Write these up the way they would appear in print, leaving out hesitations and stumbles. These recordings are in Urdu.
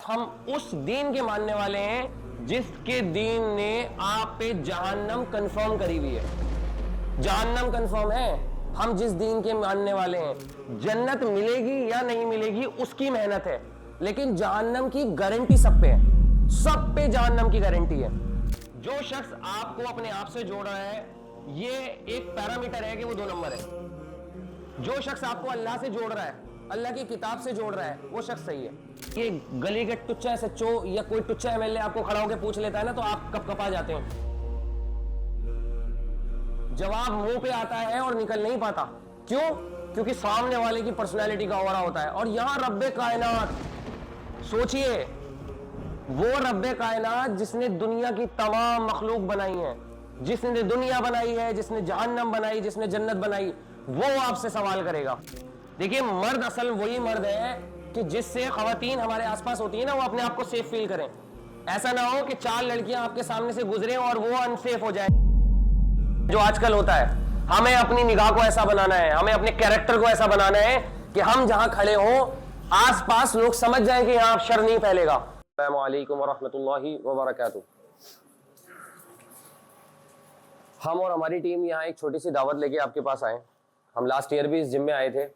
ہم اس دین کے ماننے والے ہیں جس کے دین نے آپ پہ جہنم کنفرم کری ہوئی ہے. جہنم کنفرم ہے. ہم جس دین کے ماننے والے ہیں, جنت ملے گی یا نہیں ملے گی اس کی محنت ہے, لیکن جہنم کی گارنٹی سب پہ ہے. سب پہ جہنم کی گارنٹی ہے. جو شخص آپ کو اپنے آپ سے جوڑ رہا ہے, یہ ایک پیرامیٹر ہے کہ وہ 2 نمبر ہے. جو شخص آپ کو اللہ سے جوڑ رہا ہے, اللہ کی کتاب سے جوڑ رہا ہے, وہ شخص صحیح ہے. یہ گلی کے ٹچا سچو یا کوئی ٹچا ایم ایل اے آپ کو کھڑا ہو کے پوچھ لیتا ہے نا, تو آپ کب کپا جاتے ہیں. جواب منہ پہ آتا ہے اور نکل نہیں پاتا. کیوں؟ کیونکہ سامنے والے کی پرسنالٹی کا اورا ہوتا ہے. اور یہاں رب کائنات, سوچئے, وہ رب کائنات جس نے دنیا کی تمام مخلوق بنائی ہیں, جس نے دنیا بنائی ہے, جس نے جہنم بنائی, جس نے جنت بنائی, وہ آپ سے سوال کرے گا. دیکھیے, مرد اصل وہی مرد ہے کہ جس سے خواتین ہمارے آس پاس ہوتی ہیں نا, وہ اپنے آپ کو سیف فیل کریں. ایسا نہ ہو کہ 4 لڑکیاں آپ کے سامنے سے گزریں اور وہ انسیف ہو جائیں, جو آج کل ہوتا ہے. ہمیں اپنی نگاہ کو ایسا بنانا ہے, ہمیں اپنے کیریکٹر کو ایسا بنانا ہے کہ ہم جہاں کھڑے ہوں آس پاس لوگ سمجھ جائیں کہ یہاں شر نہیں پھیلے گا. السلام علیکم ورحمۃ اللہ وبرکاتہ. ہم اور ہماری ٹیم یہاں ایک چھوٹی سی دعوت لے کے آپ کے پاس آئے. ہم لاسٹ ایئر بھی اس جم میں آئے تھے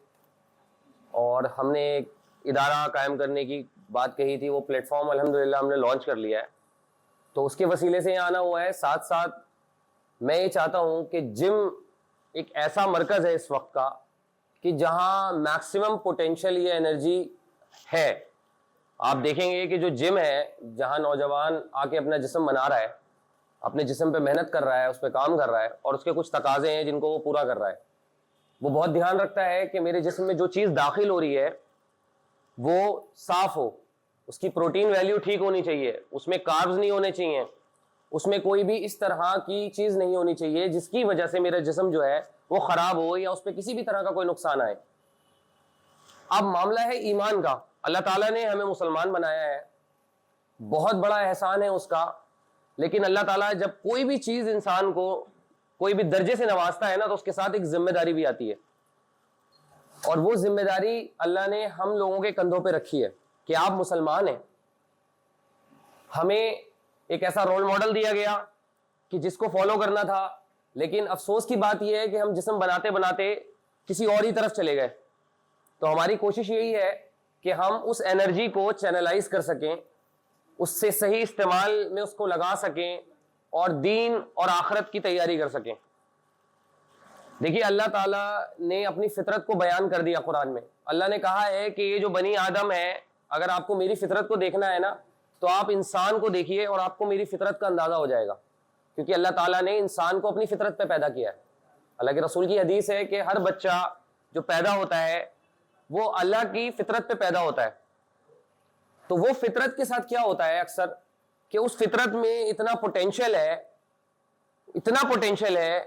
اور ہم نے ایک ادارہ قائم کرنے کی بات کہی تھی. وہ پلیٹ فارم الحمدللہ ہم نے لانچ کر لیا ہے, تو اس کے وسیلے سے یہاں آنا ہوا ہے. ساتھ ساتھ میں یہ چاہتا ہوں کہ جم ایک ایسا مرکز ہے اس وقت کا کہ جہاں میکسیمم پوٹینشیل یہ انرجی ہے. آپ دیکھیں گے کہ جو جم ہے, جہاں نوجوان آ کے اپنا جسم بنا رہا ہے, اپنے جسم پہ محنت کر رہا ہے, اس پہ کام کر رہا ہے, اور اس کے کچھ تقاضے ہیں جن کو وہ پورا کر رہا ہے. وہ بہت دھیان رکھتا ہے کہ میرے جسم میں جو چیز داخل ہو رہی ہے وہ صاف ہو, اس کی پروٹین ویلیو ٹھیک ہونی چاہیے, اس میں کاربز نہیں ہونے چاہیے, اس میں کوئی بھی اس طرح کی چیز نہیں ہونی چاہیے جس کی وجہ سے میرا جسم جو ہے وہ خراب ہو یا اس پہ کسی بھی طرح کا کوئی نقصان آئے. اب معاملہ ہے ایمان کا. اللہ تعالیٰ نے ہمیں مسلمان بنایا ہے, بہت بڑا احسان ہے اس کا. لیکن اللہ تعالیٰ جب کوئی بھی چیز انسان کو کوئی بھی درجے سے نوازتا ہے نا, تو اس کے ساتھ ایک ذمہ داری بھی آتی ہے, اور وہ ذمہ داری اللہ نے ہم لوگوں کے کندھوں پہ رکھی ہے کہ آپ مسلمان ہیں. ہمیں ایک ایسا رول ماڈل دیا گیا کہ جس کو فالو کرنا تھا, لیکن افسوس کی بات یہ ہے کہ ہم جسم بناتے بناتے کسی اور ہی طرف چلے گئے. تو ہماری کوشش یہی ہے کہ ہم اس انرجی کو چینلائز کر سکیں, اس سے صحیح استعمال میں اس کو لگا سکیں, اور دین اور آخرت کی تیاری کر سکیں. دیکھیے, اللہ تعالیٰ نے اپنی فطرت کو بیان کر دیا قرآن میں. اللہ نے کہا ہے کہ یہ جو بنی آدم ہے, اگر آپ کو میری فطرت کو دیکھنا ہے نا, تو آپ انسان کو دیکھیے اور آپ کو میری فطرت کا اندازہ ہو جائے گا, کیونکہ اللہ تعالیٰ نے انسان کو اپنی فطرت پہ پیدا کیا ہے. اللہ کے رسول کی حدیث ہے کہ ہر بچہ جو پیدا ہوتا ہے وہ اللہ کی فطرت پہ پیدا ہوتا ہے. تو وہ فطرت کے ساتھ کیا ہوتا ہے اکثر کہ اس فطرت میں اتنا پوٹینشیل ہے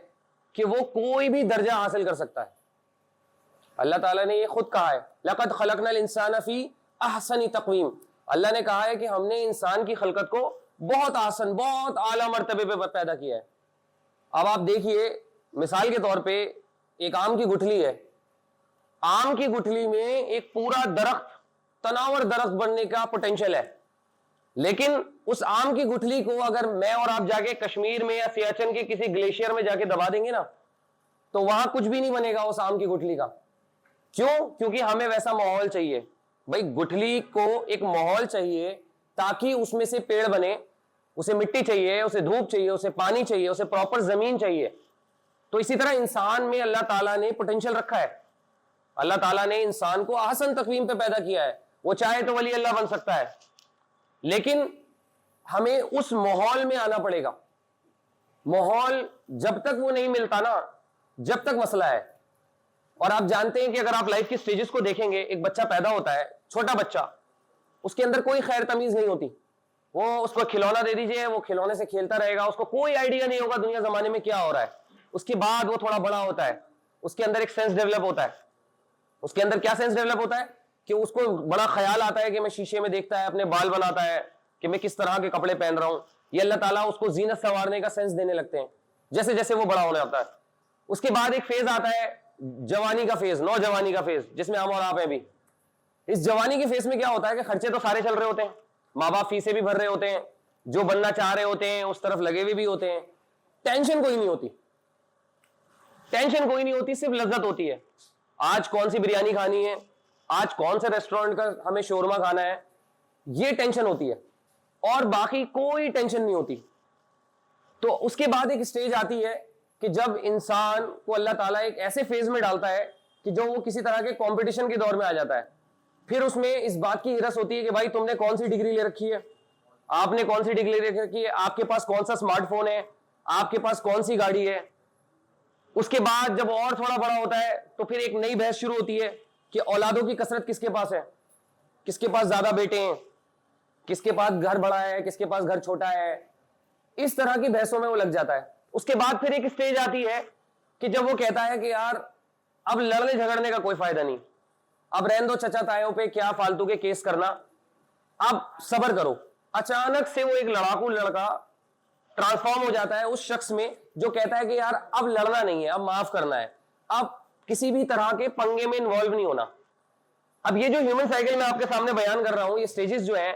کہ وہ کوئی بھی درجہ حاصل کر سکتا ہے. اللہ تعالیٰ نے یہ خود کہا ہے, لَقَدْ خَلَقْنَا الْإِنسَانَ فِي أَحْسَنِ تَقْوِيمٍ. اللہ نے کہا ہے کہ ہم نے انسان کی خلقت کو بہت آسن, بہت اعلیٰ مرتبے پہ پیدا کیا ہے. اب آپ دیکھیے, مثال کے طور پہ ایک آم کی گٹھلی ہے. آم کی گٹھلی میں ایک پورا درخت, تناور درخت بننے کا پوٹینشیل ہے, لیکن اس آم کی گٹھلی کو اگر میں اور آپ جا کے کشمیر میں یا سیاچن کے کسی گلیشیئر میں جا کے دبا دیں گے نا, تو وہاں کچھ بھی نہیں بنے گا اس آم کی گٹھلی کا. کیوں؟ کیونکہ ہمیں ویسا ماحول چاہیے. بھائی, گٹھلی کو ایک ماحول چاہیے تاکہ اس میں سے پیڑ بنے. اسے مٹی چاہیے, اسے دھوپ چاہیے, اسے پانی چاہیے, اسے پراپر زمین چاہیے. تو اسی طرح انسان میں اللہ تعالیٰ نے پوٹینشیل رکھا ہے. اللہ تعالیٰ نے انسان کو احسن تقویم پہ پیدا کیا ہے. وہ چاہے تو ولی اللہ بن سکتا ہے, لیکن ہمیں اس ماحول میں آنا پڑے گا. ماحول جب تک وہ نہیں ملتا نا, جب تک مسئلہ ہے. اور آپ جانتے ہیں کہ اگر آپ لائف کی سٹیجز کو دیکھیں گے, ایک بچہ پیدا ہوتا ہے, چھوٹا بچہ, اس کے اندر کوئی خیر تمیز نہیں ہوتی. وہ اس کو کھلونا دے دیجئے, وہ کھلونے سے کھیلتا رہے گا, اس کو کوئی آئیڈیا نہیں ہوگا دنیا زمانے میں کیا ہو رہا ہے. اس کے بعد وہ تھوڑا بڑا ہوتا ہے, اس کے اندر ایک سینس ڈیولپ ہوتا ہے. اس کے اندر کیا سینس ڈیولپ ہوتا ہے کہ اس کو بڑا خیال آتا ہے کہ میں شیشے میں دیکھتا ہے, اپنے بال بناتا ہے کہ میں کس طرح کے کپڑے پہن رہا ہوں. یہ اللہ تعالیٰ اس کو زینت سنوارنے کا سینس دینے لگتے ہیں جیسے جیسے وہ بڑا ہونے لگتا ہے. اس کے بعد ایک فیز آتا ہے جوانی کا فیز, نوجوانی کا فیز, جس میں ہم اور آپ ہیں بھی. اس جوانی کے فیز میں کیا ہوتا ہے کہ خرچے تو سارے چل رہے ہوتے ہیں, ماں باپ فیسیں بھی بھر رہے ہوتے ہیں, جو بننا چاہ رہے ہوتے ہیں اس طرف لگے ہوئے بھی ہوتے ہیں, ٹینشن کوئی نہیں ہوتی, ٹینشن کوئی نہیں ہوتی, صرف لذت ہوتی ہے. آج کون سی بریانی کھانی ہے, آج کون سے ریسٹورینٹ کا ہمیں شورما کھانا ہے, یہ ٹینشن ہوتی ہے, اور باقی کوئی ٹینشن نہیں ہوتی. تو اس کے بعد ایک اسٹیج آتی ہے کہ جب انسان کو اللہ تعالیٰ ایک ایسے فیز میں ڈالتا ہے کہ جو وہ کسی طرح کے کمپٹیشن کے دور میں آ جاتا ہے. پھر اس میں اس بات کی ہرس ہوتی ہے کہ بھائی تم نے کون سی ڈگری لے رکھی ہے, آپ نے کون سی ڈگری لے رکھی ہے, آپ کے پاس کون سا اسمارٹ فون ہے, آپ کے پاس کون سی گاڑی ہے. اس کے بعد جب اور تھوڑا بڑا ہوتا ہے تو پھر ایک نئی بحث شروع ہوتی ہے کہ اولادوں کی کثرت کس کے پاس ہے, کس کے پاس زیادہ بیٹے ہیں, کس کے پاس گھر بڑا ہے, کس کے پاس گھر چھوٹا ہے. اس طرح کی بحثوں میں وہ لگ جاتا ہے. اس کے بعد پھر ایک اسٹیج آتی ہے کہ جب وہ کہتا ہے کہ یار اب لڑنے جھگڑنے کا کوئی فائدہ نہیں, اب رہن دو چچا تایوں پہ کیا فالتو کے کیس کرنا, اب صبر کرو. اچانک سے وہ ایک لڑاکو لڑکا ٹرانسفارم ہو جاتا ہے اس شخص میں جو کہتا ہے کہ یار اب لڑنا نہیں ہے, اب معاف کرنا ہے, اب کسی بھی طرح کے پنگے میں انوالو نہیں ہونا. اب یہ جو ہیومن سائیکل میں آپ کے سامنے بیان کر رہا ہوں, یہ سٹیجز جو ہیں,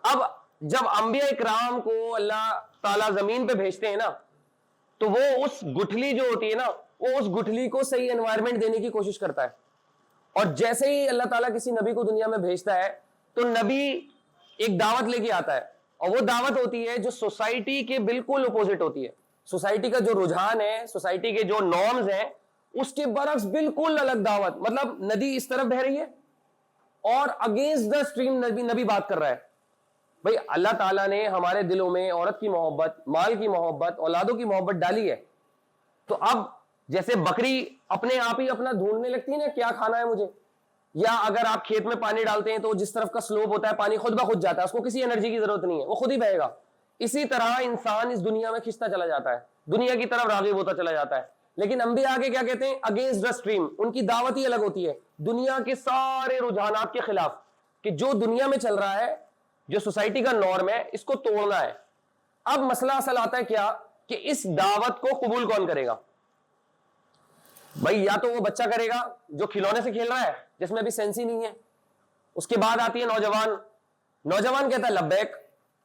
اب جب انبیاء اکرام کو اللہ تعالیٰ زمین پہ بھیجتے ہیں نا, تو وہ اس گٹھلی جو ہوتی ہے نا, وہ اس گٹھلی کو صحیح انوائرمنٹ دینے کی کوشش کرتا ہے. اور جیسے ہی اللہ تعالیٰ کسی نبی کو دنیا میں بھیجتا ہے تو نبی ایک دعوت لے کے آتا ہے, اور وہ دعوت ہوتی ہے جو سوسائٹی کے بالکل اپوزٹ ہوتی ہے. سوسائٹی کا جو رجحان ہے, سوسائٹی کے جو نارمز ہیں, اس کے برعکس بالکل الگ دعوت. مطلب ندی اس طرف بہ رہی ہے اور اگینسٹ دا اسٹریم نبی بات کر رہا ہے. بھائی اللہ تعالیٰ نے ہمارے دلوں میں عورت کی محبت, مال کی محبت, اولادوں کی محبت ڈالی ہے, تو اب جیسے بکری اپنے آپ ہی اپنا ڈھونڈنے لگتی ہے نا کیا کھانا ہے مجھے, یا اگر آپ کھیت میں پانی ڈالتے ہیں تو جس طرف کا سلوپ ہوتا ہے پانی خود بخود جاتا ہے, اس کو کسی انرجی کی ضرورت نہیں ہے, وہ خود ہی بہے گا. اسی طرح انسان اس دنیا میں کھنچتا چلا جاتا ہے, دنیا کی طرف راغب ہوتا چلا جاتا ہے. لیکن انبیاء آگے کیا کہتے ہیں, اگینسٹ دا اسٹریم. ان کی دعوت ہی الگ ہوتی ہے, دنیا کے سارے رجحانات کے خلاف, کہ جو دنیا میں چل رہا ہے, جو سوسائٹی کا نارم ہے, اس کو توڑنا ہے. اب مسئلہ اصل آتا ہے کیا, کہ اس دعوت کو قبول کون کرے گا. بھائی یا تو وہ بچہ کرے گا جو کھلونے سے کھیل رہا ہے, جس میں بھی سینس ہی نہیں ہے. اس کے بعد آتی ہے نوجوان. نوجوان کہتا ہے لبیک.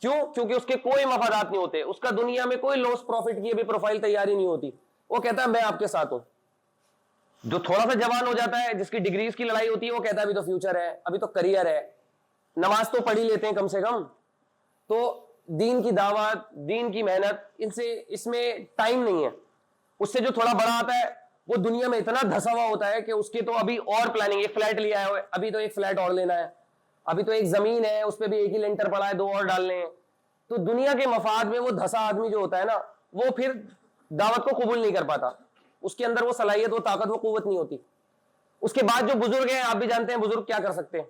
کیوں؟ کیونکہ اس کے کوئی مفادات نہیں ہوتے, اس کا دنیا میں کوئی لوس پروفٹ کی بھی پروفائل تیاری نہیں ہوتی. وہ کہتا ہے میں آپ کے ساتھ ہوں. جو تھوڑا سا جوان ہو جاتا ہے, جس کی ڈگریز کی لڑائی ہوتی ہے, وہ کہتا ہے ابھی تو فیوچر ہے, ابھی تو کریئر ہے, نماز تو پڑھ ہی لیتے ہیں کم سے کم, تو دین کی دعوت, دین کی محنت, اس میں ٹائم نہیں ہے. اس سے جو تھوڑا بڑا آتا ہے وہ دنیا میں اتنا دھسا ہوا ہوتا ہے کہ اس کے تو ابھی اور پلاننگ, ایک فلیٹ لیا ہے, ابھی تو ایک فلیٹ اور لینا ہے, ابھی تو ایک زمین ہے اس پہ بھی ایک ہی لینٹر پڑا ہے, 2 اور ڈالنے ہیں. تو دنیا کے مفاد میں وہ دھسا آدمی جو ہوتا ہے نا, وہ پھر دعوت کو قبول نہیں کر پاتا. اس کے اندر وہ صلاحیت, وہ طاقت, وہ قوت نہیں ہوتی. اس کے بعد جو بزرگ ہیں, آپ بھی جانتے ہیں بزرگ کیا کر سکتے ہیں.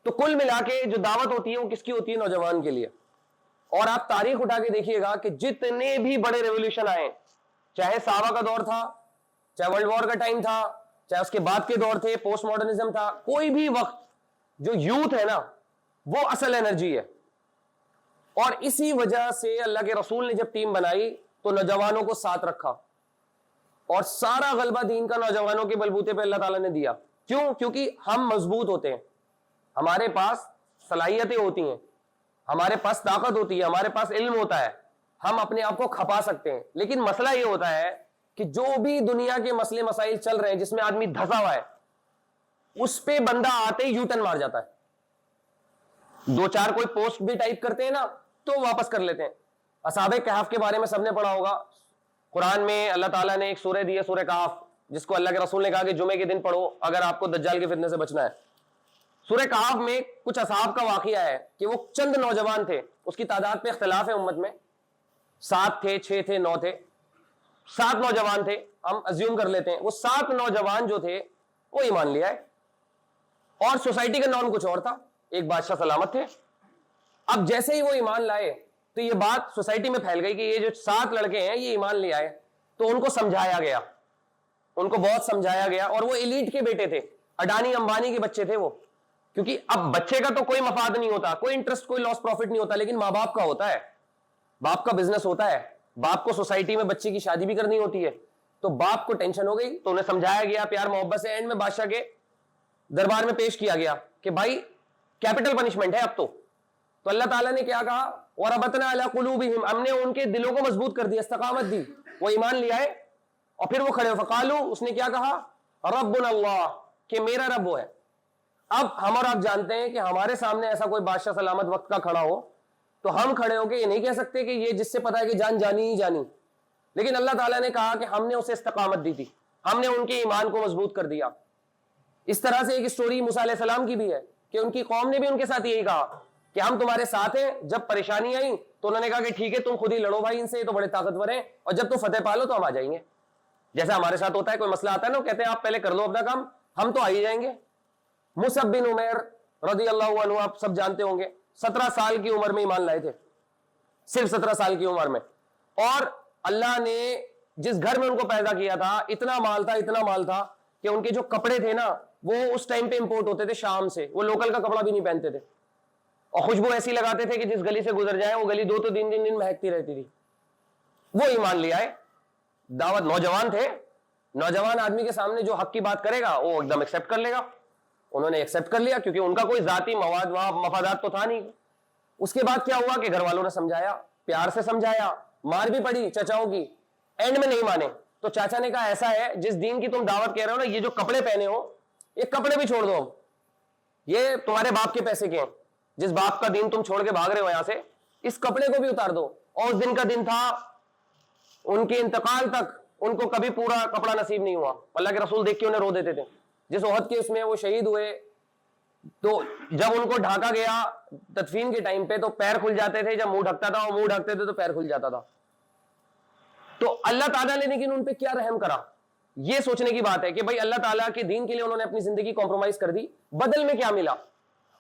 تو کل ملا کے جو دعوت ہوتی ہے وہ کس کی ہوتی ہے, نوجوان کے لیے. اور آپ تاریخ اٹھا کے دیکھیے گا کہ جتنے بھی بڑے ریولیوشن آئے, چاہے صحابہ کا دور تھا, چاہے ورلڈ وار کا ٹائم تھا, چاہے اس کے بعد کے دور تھے, پوسٹ ماڈرنزم تھا, کوئی بھی وقت جو یوتھ ہے نا وہ اصل انرجی ہے. اور اسی وجہ سے اللہ کے رسول نے جب ٹیم بنائی تو نوجوانوں کو ساتھ رکھا, اور سارا غلبہ دین کا نوجوانوں کے بلبوتے پہ اللہ تعالیٰ نے دیا. کیوں؟ کیونکہ ہم مضبوط ہوتے ہیں, ہمارے پاس صلاحیتیں ہوتی ہیں, ہمارے پاس طاقت ہوتی ہے, ہمارے پاس علم ہوتا ہے, ہم اپنے آپ کو کھپا سکتے ہیں. لیکن مسئلہ یہ ہوتا ہے کہ جو بھی دنیا کے مسئلے مسائل چل رہے ہیں جس میں آدمی دھسا ہوا ہے, اس پہ بندہ آتے ہی یو ٹرن مار جاتا ہے. 2-4 کوئی پوسٹ بھی ٹائپ کرتے ہیں نا تو واپس کر لیتے ہیں. اصحاب کہف کے بارے میں سب نے پڑھا ہوگا, قرآن میں اللہ تعالیٰ نے ایک سورہ دی ہے, سورہ کہف, جس کو اللہ کے رسول نے کہا کہ جمعے کے دن پڑھو اگر آپ کو دجال کے فتنے سے بچنا ہے. سورہ کہف میں کچھ اصحاب کا واقعہ ہے کہ وہ چند نوجوان تھے, اس کی تعداد پہ اختلاف ہے امت میں, 7 تھے, 6 تھے, 9 تھے, 7 نوجوان تھے, ہم ازیوم کر لیتے ہیں. وہ 7 نوجوان جو تھے وہ ایمان لے آئے, اور سوسائٹی کا نام کچھ اور تھا, ایک بادشاہ سلامت تھے. اب جیسے ہی وہ ایمان لائے تو یہ بات سوسائٹی میں پھیل گئی کہ یہ جو 7 لڑکے ہیں یہ ایمان لے آئے. تو ان کو سمجھایا گیا, ان کو بہت سمجھایا گیا, اور وہ ایلیٹ کے بیٹے تھے, اڈانی امبانی کے بچے تھے وہ. کیونکہ اب بچے کا تو کوئی مفاد نہیں ہوتا, کوئی انٹرسٹ, کوئی لاس پروفٹ نہیں ہوتا, لیکن ماں باپ کا ہوتا ہے, باپ کا بزنس ہوتا ہے. باپ کو سوسائٹی میں بچے کی شادی بھی کرنی ہوتی ہے, تو باپ کو ٹینشن ہو گئی, تو انہیں سمجھایا گیا پیار محبت سے. اینڈ میں بادشاہ کے دربار میں پیش کیا گیا کہ بھائی کیپٹل پنشمنٹ ہے اب تو, تو اللہ تعالیٰ نے کیا کہا؟ وَرَبَطْنَا عَلَىٰ قُلُوبِهِمْ، ہم نے ان کے دلوں کو مضبوط کر دیا، استقامت دی، وہ ایمان لے آئے اور پھر وہ کھڑے ہو. فَقَالُوا، اس نے کیا کہا؟ رَبُّنَا اللَّهُ، کہ میرا رب وہ ہے. اب ہم اور آپ جانتے ہیں کہ ہمارے سامنے ایسا کوئی بادشاہ سلامت وقت کا کھڑا ہو تو ہم کھڑے ہو کے یہ نہیں کہہ سکتے کہ یہ جس سے پتا ہے کہ جان جانی ہی جانی، لیکن اللہ تعالیٰ نے کہا کہ ہم نے اسے استقامت دی تھی، ہم نے ان کے ایمان کو مضبوط کر دیا. اس طرح سے ایک سٹوری موسیٰ علیہ السلام کی بھی ہے کہ ان کی قوم نے بھی ان کے ساتھ یہی کہا کہ ہم تمہارے ساتھ ہیں. جب پریشانی آئی تو انہوں نے کہا کہ ٹھیک ہے تم خود ہی لڑو بھائی ان سے، یہ تو بڑے طاقتور ہیں، اور جب تم فتح پالو تو ہم آ جائیں گے. جیسا ہمارے ساتھ ہوتا ہے، کوئی مسئلہ آتا ہے نا، کہتے ہیں آپ پہلے کر لو اپنا کام، ہم تو آ ہی جائیں گے. مصعب بن عمیر رضی اللہ عنہ آپ سب جانتے ہوں گے، 17 سال کی عمر میں ایمان لائے تھے، صرف 17 سال کی عمر میں. اور اللہ نے جس گھر میں ان کو پیدا کیا تھا اتنا مال تھا کہ ان کے جو کپڑے تھے نا وہ اس ٹائم پہ امپورٹ ہوتے تھے شام سے، وہ لوکل کا کپڑا بھی نہیں پہنتے تھے، اور خوشبو ایسی لگاتے تھے کہ جس گلی سے گزر جائیں وہ گلی 2 تو 3 دن مہکتی رہتی تھی. وہ ایمان لے آئے. دعوت، نوجوان تھے، نوجوان آدمی کے سامنے جو حق کی بات کرے گا وہ ایک دم ایکسپٹ کر لے گا. انہوں نے ایکسپٹ کر لیا کیونکہ ان کا کوئی ذاتی مفادات تو تھا نہیں. اس کے بعد کیا ہوا کہ گھر والوں نے سمجھایا، پیار سے سمجھایا، مار بھی پڑی چچاؤں کی، اینڈ میں نہیں مانے. تو چاچا نے کہا ایسا ہے جس دین کی تم دعوت کہہ رہے ہو نا، یہ جو کپڑے پہنے ہو یہ کپڑے بھی چھوڑ دو، یہ تمہارے باپ کے پیسے کے ہیں، جس باپ کا دین تم چھوڑ کے بھاگ رہے ہو یہاں سے، اس کپڑے کو بھی اتار دو. اور اس دن کا دن تھا ان کے انتقال تک ان کو کبھی پورا کپڑا نصیب نہیں ہوا. اللہ کے رسول دیکھ کے انہیں رو دیتے تھے. جس احد کے اس میں وہ شہید ہوئے تو جب ان کو ڈھانکا گیا تدفین کے ٹائم پہ تو پیر کھل جاتے تھے، جب منہ ڈھکتا تھا اور منہ ڈھکتے تھے تو پیر کھل جاتا تھا. تو اللہ تعالیٰ نے لیکن ان پہ کیا رحم کرا، یہ سوچنے کی بات ہے کہ بھائی اللہ تعالیٰ کے دین کے لیے انہوں نے اپنی زندگی کمپرومائز کر دی، بدل میں کیا ملا؟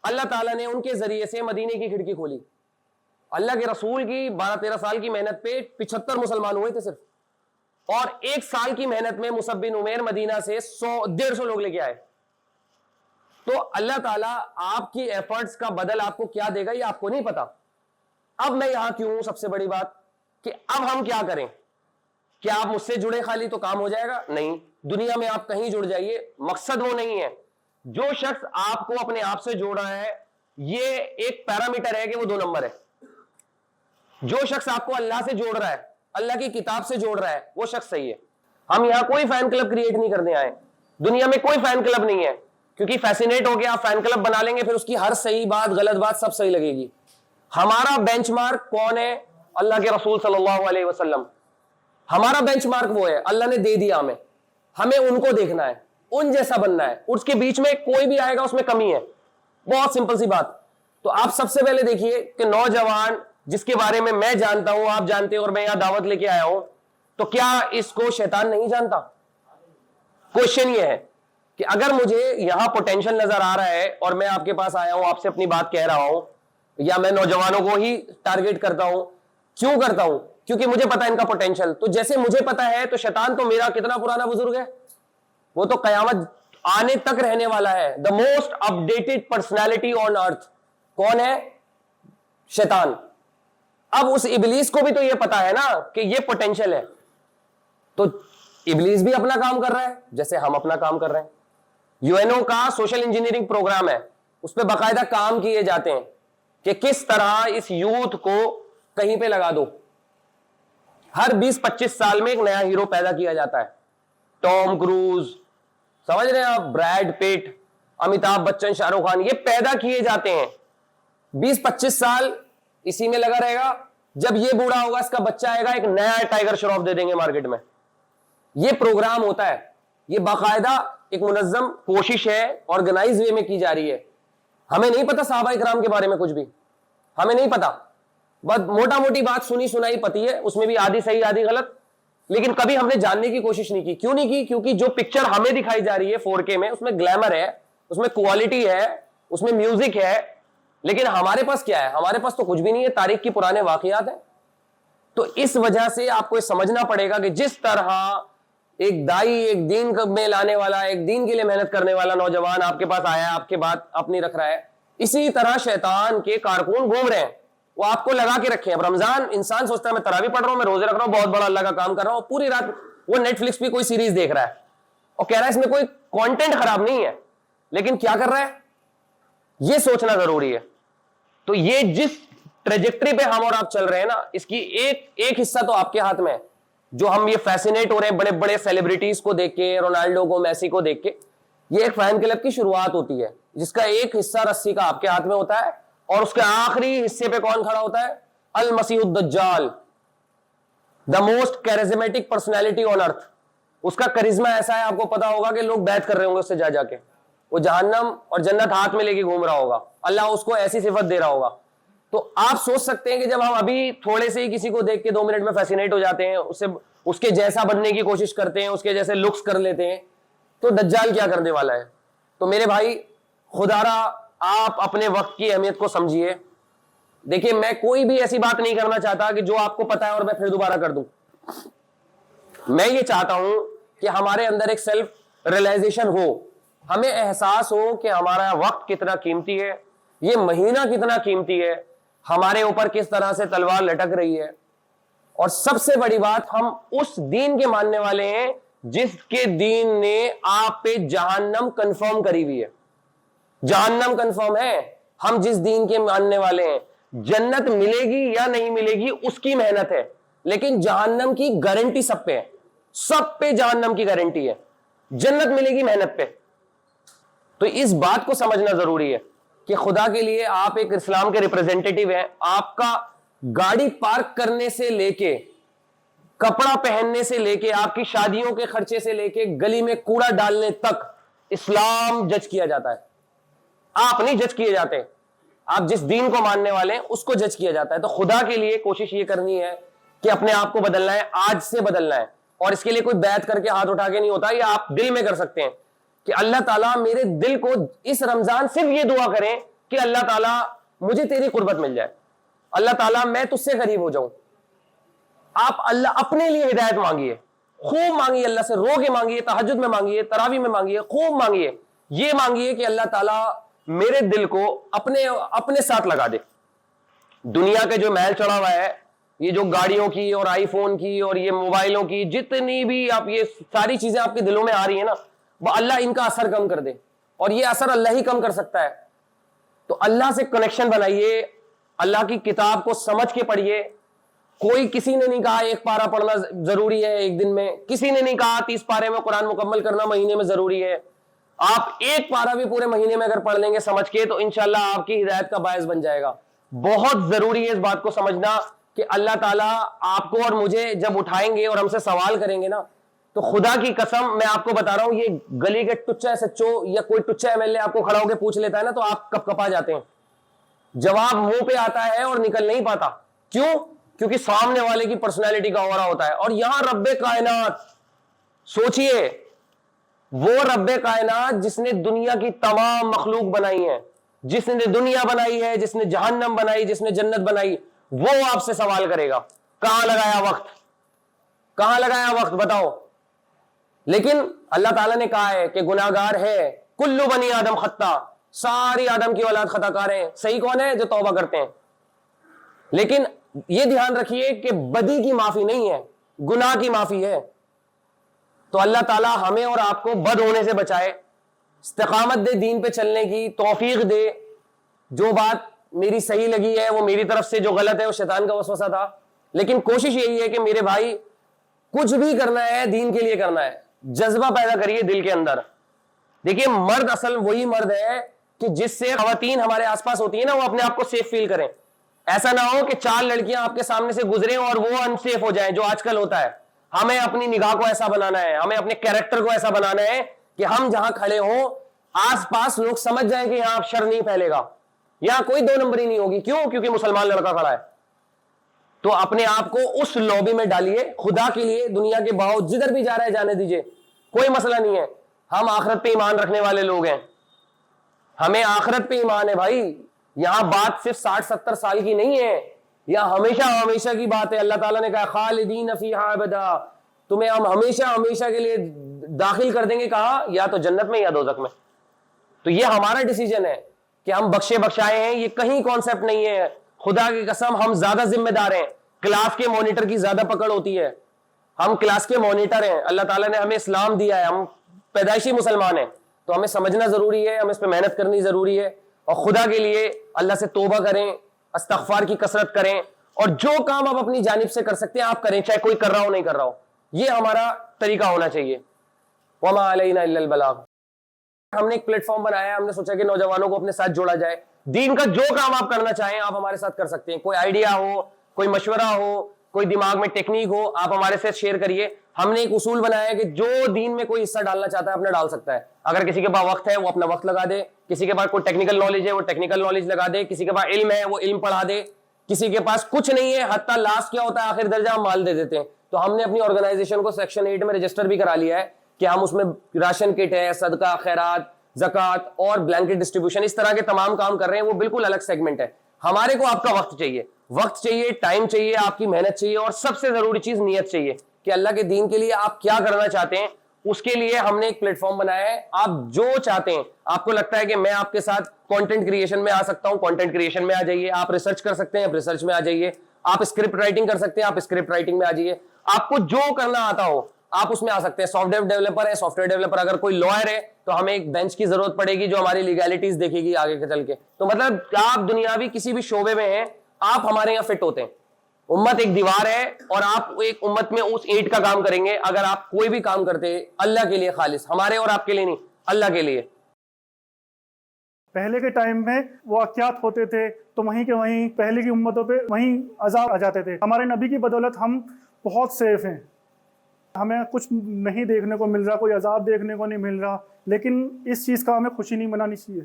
اللہ تعالیٰ نے ان کے ذریعے سے مدینے کی کھڑکی کھولی. اللہ کے رسول کی 12-13 سال کی محنت پہ 75 مسلمان ہوئے تھے صرف، اور 1 سال کی محنت میں مصعب بن عمیر مدینہ سے 100-150 لوگ لے کے آئے. تو اللہ تعالیٰ آپ کی ایفرٹس کا بدل آپ کو کیا دے گا یہ آپ کو نہیں پتا. اب میں یہاں کیوں ہوں، سب سے بڑی بات کہ اب ہم کیا کریں؟ کیا آپ مجھ سے جڑے خالی تو کام ہو جائے گا؟ نہیں، دنیا میں آپ کہیں جڑ جائیے، مقصد وہ نہیں ہے. جو شخص آپ کو اپنے آپ سے جوڑ رہا ہے یہ ایک پیرامیٹر ہے کہ وہ 2 نمبر ہے. جو شخص آپ کو اللہ سے جوڑ رہا ہے، اللہ کی کتاب سے جوڑ رہا ہے، وہ شخص صحیح ہے. ہم یہاں کوئی فین کلب کریٹ نہیں کرنے آئے، دنیا میں کوئی فین کلب نہیں ہے، کیونکہ فیسینیٹ ہو کے آپ فین کلب بنا لیں گے پھر اس کی ہر صحیح بات غلط بات سب صحیح لگے گی. ہمارا بینچ مارک کون ہے؟ اللہ کے رسول صلی اللہ علیہ وسلم. ہمارا بینچ مارک وہ ہے، اللہ نے دے دیا ہمیں ان کو دیکھنا ہے، ان جیسا بننا ہے. اس کے بیچ میں کوئی بھی آئے گا اس میں کمی ہے، بہت سمپل سی بات. تو آپ سب سے پہلے دیکھیے کہ نوجوان جس کے بارے میں میں جانتا ہوں، آپ جانتے ہیں، اور میں یہاں دعوت لے کے آیا ہوں، تو کیا اس کو شیطان نہیں جانتا؟ کوشچن یہ ہے کہ اگر مجھے یہاں پوٹینشل نظر آ رہا ہے اور میں آپ کے پاس آیا ہوں، آپ سے اپنی بات کہہ رہا ہوں، یا میں نوجوانوں کو ہی ٹارگیٹ کرتا ہوں، کیوں کرتا ہوں؟ کیونکہ مجھے پتا ہے ان کا پوٹینشل. تو جیسے مجھے پتا ہے تو شیطان تو میرا کتنا پرانا بزرگ ہے، وہ تو قیامت آنے تک رہنے والا ہے. The most updated personality on earth کون ہے؟ شیطان. اب اس ابلیس کو بھی تو یہ پتا ہے نا کہ یہ پوٹینشل ہے، تو ابلیس بھی اپنا کام کر رہا ہے جیسے ہم اپنا کام کر رہے ہیں. UN کا سوشل انجینئرنگ پروگرام ہے، اس پہ باقاعدہ کام کیے جاتے ہیں کہ کس طرح اس یوتھ کو کہیں پہ لگا دو. ہر 20-25 سال میں ایک نیا ہیرو پیدا کیا جاتا ہے. ٹام کروز، سمجھ رہے ہیں آپ، بریڈ پٹ، امیتابھ بچن، شاہ رخ خان، یہ پیدا کیے جاتے ہیں. 20-25 سال اسی میں لگا رہے گا، جب یہ بوڑھا ہوگا اس کا بچہ آئے گا، ایک نیا ٹائگر شروف دے دیں گے مارکیٹ میں. یہ پروگرام ہوتا ہے، یہ باقاعدہ ایک منظم کوشش ہے، آرگنائز وے میں کی جا رہی ہے. ہمیں نہیں پتا صحابہ اکرام کے بارے میں کچھ بھی، ہمیں نہیں پتا، بس موٹا موٹی بات سنی سنائی پتی ہے، اس میں بھی آدھی صحیح آدھی غلط، لیکن کبھی ہم نے جاننے کی کوشش نہیں کی. کیوں نہیں کی؟ کیونکہ جو پکچر ہمیں دکھائی جا رہی ہے 4K میں، اس میں گلیمر ہے، اس میں کوالٹی ہے، اس میں میوزک ہے، لیکن ہمارے پاس کیا ہے؟ ہمارے پاس تو کچھ بھی نہیں ہے، تاریخ کی پرانے واقعات ہیں. تو اس وجہ سے آپ کو سمجھنا پڑے گا کہ جس طرح ایک دائی، ایک دین میں لانے والا، ایک دین کے لیے محنت کرنے والا نوجوان آپ کے پاس آیا، آپ کے بات اپنی رکھ رہا ہے، اسی طرح شیطان کے کارکن گھوم رہے ہیں، وہ آپ کو لگا کے رکھے ہیں. اب رمضان انسان سوچتا ہے میں تراویح پڑھ رہا ہوں، میں روزے رکھ رہا ہوں، بہت بڑا اللہ کا کام کر رہا ہوں، پوری رات وہ نیٹ فلکس پہ کوئی سیریز دیکھ رہا ہے اور کہہ رہا ہے اس میں کوئی کانٹینٹ خراب نہیں ہے، لیکن کیا کر رہا ہے یہ سوچنا ضروری ہے. تو یہ جس ٹریجیکٹری پہ ہم اور آپ چل رہے ہیں نا, اس کی ایک حصہ تو آپ کے ہاتھ میں ہے. جو ہم یہ فیسینیٹ ہو رہے ہیں بڑے بڑے سیلیبریٹیز کو دیکھ کے, رونالڈو کو, میسی کو دیکھ کے, یہ ایک فین کلب کی شروعات ہوتی ہے جس کا ایک حصہ رسی کا آپ کے ہاتھ میں ہوتا ہے, اور اس کے آخری حصے پہ کون کھڑا ہوتا ہے؟ المسیح الدجال, the most charismatic personality on ارتھ. اس کا کرزما ایسا ہے, آپ کو پتا ہوگا کہ لوگ بیعت کر رہے ہوں گے اس سے جا کے, وہ جہنم اور جنت ہاتھ میں لے کے گھوم رہا ہوگا, اللہ اس کو ایسی صفت دے رہا ہوگا. تو آپ سوچ سکتے ہیں کہ جب ہم ابھی تھوڑے سے ہی کسی کو دیکھ کے 2 منٹ میں فیسینیٹ ہو جاتے ہیں, اس کے جیسا بننے کی کوشش کرتے ہیں, اس کے جیسے لکس کر لیتے ہیں, تو دجال کیا کرنے والا ہے؟ تو میرے بھائی خدا را آپ اپنے وقت کی اہمیت کو سمجھیے. دیکھیے میں کوئی بھی ایسی بات نہیں کرنا چاہتا کہ جو آپ کو پتا ہے اور میں پھر دوبارہ کر دوں. میں یہ چاہتا ہوں کہ ہمارے اندر ایک سیلف ریلائزیشن ہو, ہمیں احساس ہو کہ ہمارا وقت کتنا قیمتی ہے, یہ مہینہ کتنا قیمتی ہے, ہمارے اوپر کس طرح سے تلوار لٹک رہی ہے. اور سب سے بڑی بات, ہم اس دین کے ماننے والے ہیں جس کے دین نے آپ پہ جہنم کنفرم کری ہوئی ہے. جہنم کنفرم ہے. ہم جس دین کے ماننے والے ہیں, جنت ملے گی یا نہیں ملے گی اس کی محنت ہے, لیکن جہنم کی گارنٹی سب پہ ہے. سب پہ جہنم کی گارنٹی ہے, جنت ملے گی محنت پہ. تو اس بات کو سمجھنا ضروری ہے کہ خدا کے لیے آپ ایک اسلام کے ریپرزینٹیٹیو ہیں. آپ کا گاڑی پارک کرنے سے لے کے, کپڑا پہننے سے لے کے, آپ کی شادیوں کے خرچے سے لے کے, گلی میں کوڑا ڈالنے تک اسلام جج کیا جاتا ہے. آپ نہیں جج کیے جاتے, آپ جس دین کو ماننے والے ہیں اس کو جج کیا جاتا ہے. تو خدا کے لیے کوشش یہ کرنی ہے کہ اپنے آپ کو بدلنا ہے, آج سے بدلنا ہے. اور اس کے لیے کوئی بیعت کر کے ہاتھ اٹھا کے نہیں ہوتا, یہ آپ دل میں کر سکتے ہیں کہ اللہ تعالیٰ میرے دل کو اس رمضان صرف یہ دعا کریں کہ اللہ تعالیٰ مجھے تیری قربت مل جائے, اللہ تعالیٰ میں تجھ سے قریب ہو جاؤں. آپ اللہ اپنے لیے ہدایت مانگیے, خوب مانگیے, اللہ سے رو کے مانگیے, تہجد میں مانگیے, تراویح میں مانگیے, خوب مانگیے. یہ مانگیے کہ اللہ تعالیٰ میرے دل کو اپنے ساتھ لگا دے. دنیا کے جو محل چڑھا ہوا ہے, یہ جو گاڑیوں کی اور آئی فون کی اور یہ موبائلوں کی جتنی بھی آپ یہ ساری چیزیں آپ کے دلوں میں آ رہی ہیں نا, وہ اللہ ان کا اثر کم کر دے, اور یہ اثر اللہ ہی کم کر سکتا ہے. تو اللہ سے کنیکشن بنائیے, اللہ کی کتاب کو سمجھ کے پڑھیے. کوئی کسی نے نہیں کہا 1 پارہ پڑھنا ضروری ہے ایک دن میں, کسی نے نہیں کہا 30 پارے میں قرآن مکمل کرنا مہینے میں ضروری ہے. آپ 1 پارہ بھی پورے مہینے میں اگر پڑھ لیں گے سمجھ کے, تو انشاءاللہ آپ کی ہدایت کا باعث بن جائے گا. بہت ضروری ہے اس بات کو سمجھنا کہ اللہ تعالیٰ آپ کو اور مجھے جب اٹھائیں گے اور ہم سے سوال کریں گے نا, تو خدا کی قسم میں آپ کو بتا رہا ہوں, یہ گلی کے ٹچا سچو یا کوئی ٹچا MLA آپ کو کھڑا ہو کے پوچھ لیتا ہے نا, تو آپ کپ کپا جاتے ہیں. جواب منہ پہ آتا ہے اور نکل نہیں پاتا. کیوں؟ کیونکہ سامنے والے کی پرسنالٹی کا اورا ہوتا ہے. اور یہاں رب کائنات, سوچئے, وہ رب کائنات جس نے دنیا کی تمام مخلوق بنائی ہے, جس نے دنیا بنائی ہے, جس نے جہنم بنائی, جس نے جنت بنائی, وہ آپ سے سوال کرے گا کہاں لگایا وقت, کہاں لگایا وقت بتاؤ. لیکن اللہ تعالیٰ نے کہا ہے کہ گناہگار ہے, کلو بنی آدم خطا, ساری آدم کی اولاد خطا کار ہیں. صحیح کون ہے؟ جو توبہ کرتے ہیں. لیکن یہ دھیان رکھیے کہ بدی کی معافی نہیں ہے, گناہ کی معافی ہے. تو اللہ تعالیٰ ہمیں اور آپ کو بد ہونے سے بچائے, استقامت دے, دین پہ چلنے کی توفیق دے. جو بات میری صحیح لگی ہے وہ میری طرف سے, جو غلط ہے وہ شیطان کا وسوسہ تھا. لیکن کوشش یہی ہے کہ میرے بھائی کچھ بھی کرنا ہے دین کے لیے کرنا ہے, جذبہ پیدا کریے دل کے اندر. دیکھیے مرد اصل وہی مرد ہے کہ جس سے خواتین ہمارے آس پاس ہوتی ہیں نا, وہ اپنے آپ کو سیف فیل کریں. ایسا نہ ہو کہ 4 لڑکیاں آپ کے سامنے سے گزریں اور وہ انسیف ہو جائیں, جو آج کل ہوتا ہے. ہمیں اپنی نگاہ کو ایسا بنانا ہے, ہمیں اپنے کیریکٹر کو ایسا بنانا ہے کہ ہم جہاں کھڑے ہوں آس پاس لوگ سمجھ جائیں کہ یہاں شر نہیں پھیلے گا, یہاں کوئی 2 نمبری نہیں ہوگی. کیوں؟ کیونکہ مسلمان لڑکا کھڑا ہے. تو اپنے آپ کو اس لوبی میں ڈالیے خدا کے لیے. دنیا کے باؤ جدھر بھی جا رہا ہے جانے دیجئے, کوئی مسئلہ نہیں ہے. ہم آخرت پہ ایمان رکھنے والے لوگ ہیں, ہمیں آخرت پہ ایمان ہے بھائی. یہاں بات صرف 60-70 سال کی نہیں ہے, یہاں ہمیشہ ہمیشہ کی بات ہے. اللہ تعالیٰ نے کہا خالدین فیہا ابدا, تمہیں ہم ہمیشہ ہمیشہ کے لیے داخل کر دیں گے. کہا یا تو جنت میں یا دوزخ میں. تو یہ ہمارا ڈیسیجن ہے کہ ہم بخشے بخشائے ہیں, یہ کہیں کانسیپٹ نہیں ہے. خدا کی قسم ہم زیادہ ذمہ دار ہیں, کلاس کے مانیٹر کی زیادہ پکڑ ہوتی ہے. ہم کلاس کے مانیٹر ہیں, اللہ تعالیٰ نے ہمیں اسلام دیا ہے, ہم پیدائشی مسلمان ہیں. تو ہمیں سمجھنا ضروری ہے, ہمیں اس پہ محنت کرنی ضروری ہے. اور خدا کے لیے اللہ سے توبہ کریں, استغفار کی کثرت کریں, اور جو کام آپ اپنی جانب سے کر سکتے ہیں آپ کریں, چاہے کوئی کر رہا ہو نہیں کر رہا ہو. یہ ہمارا طریقہ ہونا چاہیے. وما علینا الا البلاغ. ہم نے ایک پلیٹ فارم بنایا ہے, ہم نے سوچا کہ نوجوانوں کو اپنے ساتھ جوڑا جائے. دین کا جو کام آپ کرنا چاہیں آپ ہمارے ساتھ کر سکتے ہیں. کوئی آئیڈیا ہو, کوئی مشورہ ہو, کوئی دماغ میں ٹیکنیک ہو, آپ ہمارے ساتھ شیئر کریے. ہم نے ایک اصول بنایا ہے کہ جو دین میں کوئی حصہ ڈالنا چاہتا ہے اپنا ڈال سکتا ہے. اگر کسی کے پاس وقت ہے وہ اپنا وقت لگا دے, کسی کے پاس کوئی ٹیکنیکل نالج ہے وہ ٹیکنیکل نالج لگا دے, کسی کے پاس علم ہے وہ علم پڑھا دے, کسی کے پاس کچھ نہیں ہے, حتیٰ لاسٹ کیا ہوتا ہے آخر درجہ ہم مال دے دیتے ہیں. تو ہم نے اپنی آرگنائزیشن کو سیکشن 8 میں رجسٹر بھی کرا لیا ہے کہ ہم اس میں راشن کٹ ہے, صدقہ, خیرات, زکات اور بلینکٹ ڈسٹریبیوشن, اس طرح کے تمام کام کر رہے ہیں. وہ بالکل الگ سیگمنٹ ہے. ہمارے کو آپ کا وقت چاہیے, وقت چاہیے, ٹائم چاہیے, آپ کی محنت چاہیے, اور سب سے ضروری چیز نیت چاہیے کہ اللہ کے دین کے لیے آپ کیا کرنا چاہتے ہیں. اس کے لیے ہم نے ایک پلیٹ فارم بنایا ہے. آپ جو چاہتے ہیں, آپ کو لگتا ہے کہ میں آپ کے ساتھ کانٹینٹ کریشن میں آ سکتا ہوں, کانٹینٹ کریشن میں آ جائیے. آپ ریسرچ کر سکتے ہیں, آپ ریسرچ میں آ جائیے. آپ اسکرپٹ رائٹنگ کر سکتے ہیں, آپ اسکرپٹ رائٹنگ میں آ جائیے. آپ کو جو کرنا آتا ہو آپ اس میں آ سکتے ہیں. سافٹ ویئر ڈیولپر ہے, سافٹ ویئر ڈیولپر. اگر کوئی لائر ہے تو ہمیں ایک بینچ کی ضرورت پڑے گی جو ہماری لیگیلٹیز دیکھے گی آگے کے چل کے. تو مطلب آپ دنیاوی کسی بھی شعبے میں ہیں, آپ ہمارے یہاں فٹ ہوتے ہیں. امت ایک دیوار ہے اور آپ ایک امت میں اس اینٹ کا کام کریں گے. اگر آپ کوئی بھی کام کرتے اللہ کے لیے خالص, ہمارے اور آپ کے لیے نہیں, اللہ کے لیے. پہلے کے ٹائم میں واقعات ہوتے تھے تو وہیں کے وہیں پہلے کی امتوں پہ وہیں عذاب آ جاتے تھے. ہمارے نبی کی بدولت ہم بہت سیف ہیں. ہمیں کچھ نہیں دیکھنے کو مل رہا, کوئی عذاب دیکھنے کو نہیں مل رہا, لیکن اس چیز کا ہمیں خوشی نہیں منانی چاہیے.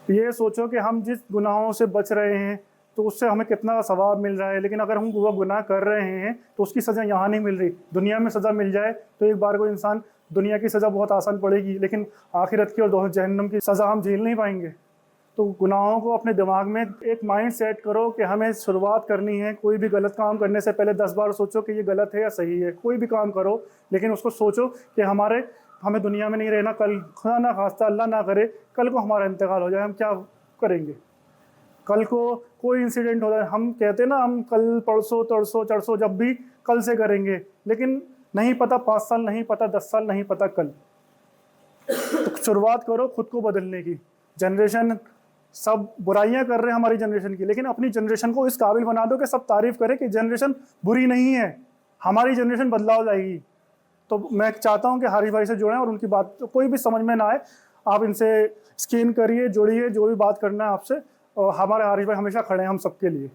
یہ سوچو کہ ہم جس گناہوں سے بچ رہے ہیں تو اس سے ہمیں کتنا ثواب مل رہا ہے, لیکن اگر ہم وہ گناہ کر رہے ہیں تو اس کی سزا یہاں نہیں مل رہی. دنیا میں سزا مل جائے تو ایک بار کو انسان دنیا کی سزا بہت آسان پڑے گی, لیکن آخرت کی اور جہنم کی سزا ہم جھیل نہیں پائیں گے. تو گناہوں کو اپنے دماغ میں ایک مائنڈ سیٹ کرو کہ ہمیں شروعات کرنی ہے. کوئی بھی غلط کام کرنے سے پہلے 10 بار سوچو کہ یہ غلط ہے یا صحیح ہے. کوئی بھی کام کرو لیکن اس کو سوچو کہ ہمیں دنیا میں نہیں رہنا, کل خدا نہ خواستہ اللہ نہ کرے کل کو ہمارا انتقال ہو جائے, ہم کیا کریں گے؟ کل کو کوئی انسیڈنٹ ہو جائے, ہم کہتے ہیں نا ہم کل پرسوں ترسوں چرسوں جب بھی کل سے کریں گے, لیکن نہیں پتہ 5 سال, نہیں پتہ 10 سال, نہیں پتہ کل. تو شروعات کرو خود کو بدلنے کی. جنریشن سب برائیاں کر رہے ہیں ہماری جنریشن کی, لیکن اپنی جنریشن کو اس قابل بنا دو کہ سب تعریف کرے کہ جنریشن بری نہیں ہے, ہماری جنریشن بدلاؤ جائے گی. تو میں چاہتا ہوں کہ حارث بھائی سے جڑیں اور ان کی بات کوئی بھی سمجھ میں نہ آئے آپ ان سے اسکین کریے, جوڑیے, جو بھی بات کرنا ہے آپ سے. اور ہمارے حارث بھائی ہمیشہ کھڑے ہیں ہم سب کے لیے.